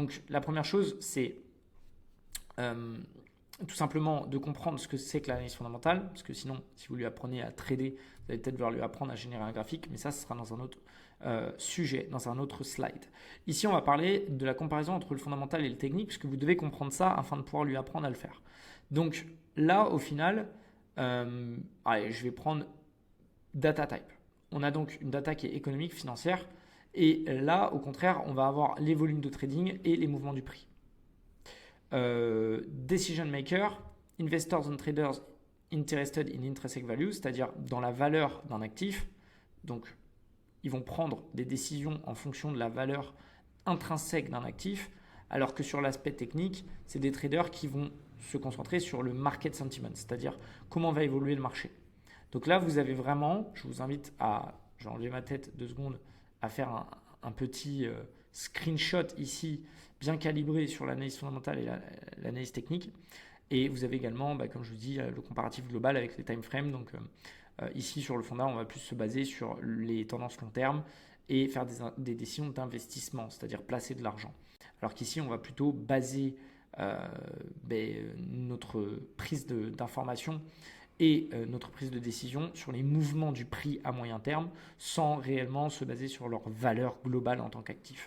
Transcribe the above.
Donc la première chose, c'est tout simplement de comprendre ce que c'est que l'analyse fondamentale, parce que sinon, si vous lui apprenez à trader, vous allez peut-être devoir lui apprendre à générer un graphique, mais ça, ce sera dans un autre sujet, dans un autre slide. Ici, on va parler de la comparaison entre le fondamental et le technique, puisque vous devez comprendre ça afin de pouvoir lui apprendre à le faire. Donc là, au final, allez, je vais prendre data type. On a donc une data qui est économique, financière, et là, au contraire, on va avoir les volumes de trading et les mouvements du prix. Decision maker, investors and traders interested in intrinsic value, c'est-à-dire dans la valeur d'un actif. Donc, ils vont prendre des décisions en fonction de la valeur intrinsèque d'un actif, alors que sur l'aspect technique, c'est des traders qui vont se concentrer sur le market sentiment, c'est-à-dire comment va évoluer le marché. Donc là, vous avez vraiment, je vous invite à, je vais enlever ma tête 2 secondes, à faire un petit screenshot ici, bien calibré sur l'analyse fondamentale et l'analyse technique. Et vous avez également, comme je vous dis, le comparatif global avec les time frames. Donc ici, sur le fondat, on va plus se baser sur les tendances long terme et faire des décisions d'investissement, c'est-à-dire placer de l'argent. Alors qu'ici, on va plutôt baser notre prise d'information et notre prise de décision sur les mouvements du prix à moyen terme sans réellement se baser sur leur valeur globale en tant qu'actif.